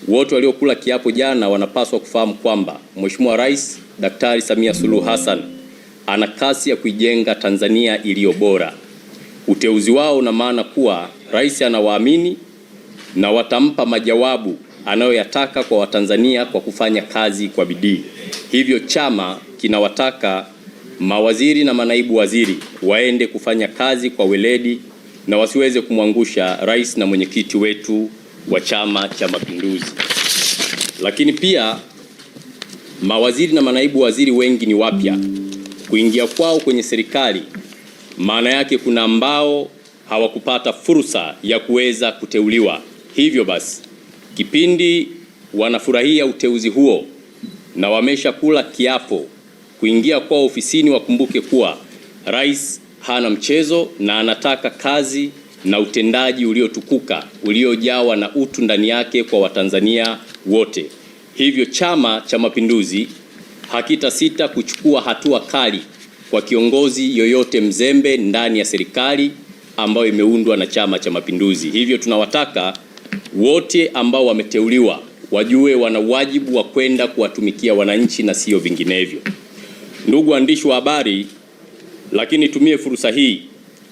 wote waliokula kiapo jana wanapaswa kufahamu kwamba Mheshimiwa Rais Daktari Samia Suluhu Hassan ana kasi ya kuijenga Tanzania iliyo bora. Uteuzi wao una maana kuwa rais anawaamini na watampa majawabu anayoyataka kwa Watanzania kwa kufanya kazi kwa bidii. Hivyo chama kinawataka mawaziri na manaibu waziri waende kufanya kazi kwa weledi na wasiweze kumwangusha rais na mwenyekiti wetu wa Chama cha Mapinduzi. Lakini pia mawaziri na manaibu waziri wengi ni wapya. Kuingia kwao kwenye serikali maana yake kuna ambao hawakupata fursa ya kuweza kuteuliwa. Hivyo basi kipindi wanafurahia uteuzi huo na wamesha kula kiapo kuingia kwao ofisini, wakumbuke kuwa rais hana mchezo na anataka kazi na utendaji uliotukuka uliojawa na utu ndani yake kwa Watanzania wote. Hivyo Chama cha Mapinduzi hakitasita kuchukua hatua kali kwa kiongozi yoyote mzembe ndani ya serikali ambayo imeundwa na Chama cha Mapinduzi. Hivyo tunawataka wote ambao wameteuliwa wajue wana wajibu wa kwenda kuwatumikia wananchi na sio vinginevyo. Ndugu waandishi wa habari, lakini tumie fursa hii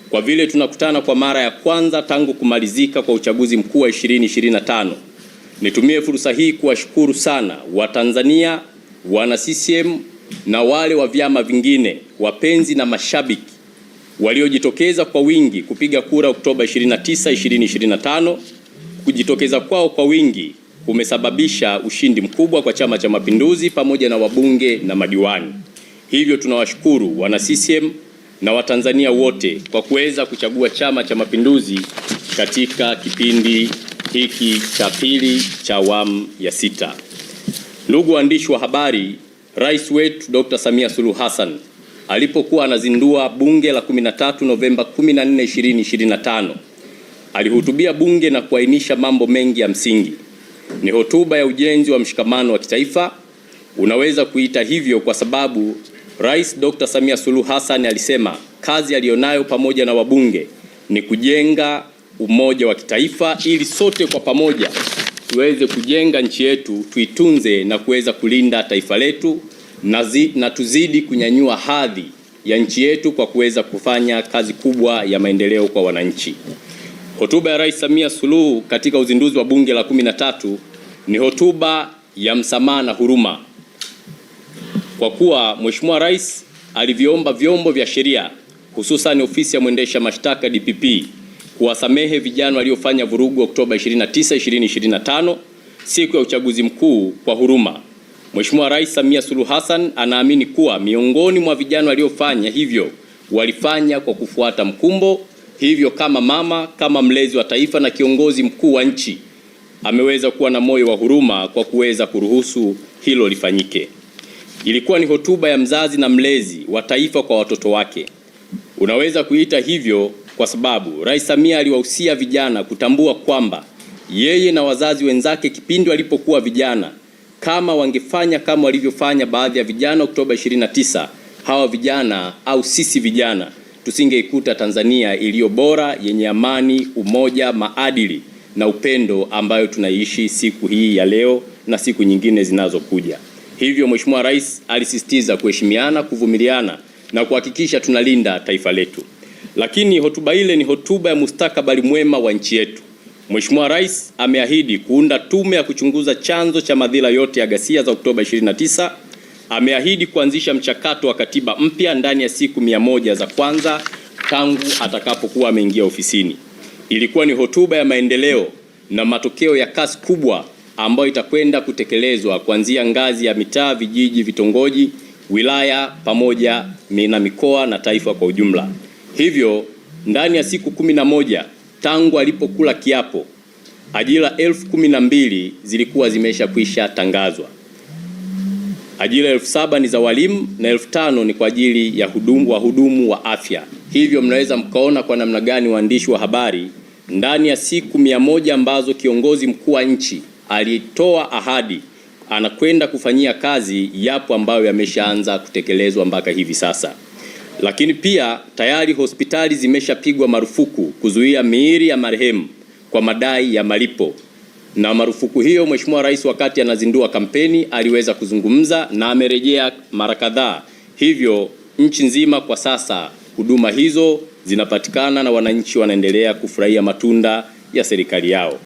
kwa vile tunakutana kwa mara ya kwanza tangu kumalizika kwa uchaguzi mkuu wa 2025. Nitumie fursa hii kuwashukuru sana Watanzania, wana CCM na wale wa vyama vingine, wapenzi na mashabiki waliojitokeza kwa wingi kupiga kura Oktoba 29, 2025. Kujitokeza kwao kwa wingi kumesababisha ushindi mkubwa kwa Chama cha Mapinduzi pamoja na wabunge na madiwani. Hivyo tunawashukuru wana CCM na Watanzania wote kwa kuweza kuchagua Chama cha Mapinduzi katika kipindi hiki cha pili cha awamu ya 6. Ndugu waandishi wa habari, Rais wetu Dr. Samia Suluhu Hassan alipokuwa anazindua bunge la 13 Novemba 14, 2025 alihutubia bunge na kuainisha mambo mengi ya msingi. Ni hotuba ya ujenzi wa mshikamano wa kitaifa. Unaweza kuita hivyo kwa sababu Rais Dr. Samia Suluhu Hassan alisema kazi aliyonayo pamoja na wabunge ni kujenga umoja wa kitaifa ili sote kwa pamoja tuweze kujenga nchi yetu, tuitunze na kuweza kulinda taifa letu na tuzidi kunyanyua hadhi ya nchi yetu kwa kuweza kufanya kazi kubwa ya maendeleo kwa wananchi. Hotuba ya Rais Samia Suluhu katika uzinduzi wa bunge la 13 ni hotuba ya msamaha na huruma, kwa kuwa Mheshimiwa Rais aliviomba vyombo vya sheria hususan ofisi ya mwendesha mashtaka DPP kuwasamehe vijana waliofanya vurugu Oktoba 29, 2025 siku ya uchaguzi mkuu kwa huruma. Mheshimiwa Rais Samia Suluhu Hassan anaamini kuwa miongoni mwa vijana waliofanya hivyo walifanya kwa kufuata mkumbo. Hivyo kama mama, kama mlezi wa taifa na kiongozi mkuu wa nchi, ameweza kuwa na moyo wa huruma kwa kuweza kuruhusu hilo lifanyike. Ilikuwa ni hotuba ya mzazi na mlezi wa taifa kwa watoto wake. Unaweza kuita hivyo kwa sababu Rais Samia aliwahusia vijana kutambua kwamba yeye na wazazi wenzake kipindi walipokuwa vijana, kama wangefanya kama walivyofanya baadhi ya vijana Oktoba 29, hawa vijana au sisi vijana tusingeikuta Tanzania iliyo bora, yenye amani, umoja, maadili na upendo ambayo tunaishi siku hii ya leo na siku nyingine zinazokuja. Hivyo Mheshimiwa Rais alisisitiza kuheshimiana, kuvumiliana na kuhakikisha tunalinda taifa letu. Lakini hotuba ile ni hotuba ya mustakabali mwema wa nchi yetu. Mheshimiwa Rais ameahidi kuunda tume ya kuchunguza chanzo cha madhila yote ya ghasia za Oktoba 29. Ameahidi kuanzisha mchakato wa katiba mpya ndani ya siku 100 za kwanza tangu atakapokuwa ameingia ofisini. Ilikuwa ni hotuba ya maendeleo na matokeo ya kasi kubwa ambayo itakwenda kutekelezwa kuanzia ngazi ya mitaa, vijiji, vitongoji, wilaya pamoja na mikoa na taifa kwa ujumla. Hivyo ndani ya siku 11 tangu alipokula kiapo, ajira 12,000 zilikuwa zimeshakwisha tangazwa. Ajira 7,000 ni za walimu na 5,000 ni kwa ajili ya wahudumu wa afya. Hivyo mnaweza mkaona kwa namna gani, waandishi wa habari, ndani ya siku 100 ambazo kiongozi mkuu wa nchi alitoa ahadi anakwenda kufanyia kazi, yapo ambayo yameshaanza kutekelezwa mpaka hivi sasa. Lakini pia tayari hospitali zimeshapigwa marufuku kuzuia miili ya marehemu kwa madai ya malipo. Na marufuku hiyo Mheshimiwa Rais wakati anazindua kampeni aliweza kuzungumza na amerejea mara kadhaa. Hivyo nchi nzima kwa sasa huduma hizo zinapatikana na wananchi wanaendelea kufurahia matunda ya serikali yao.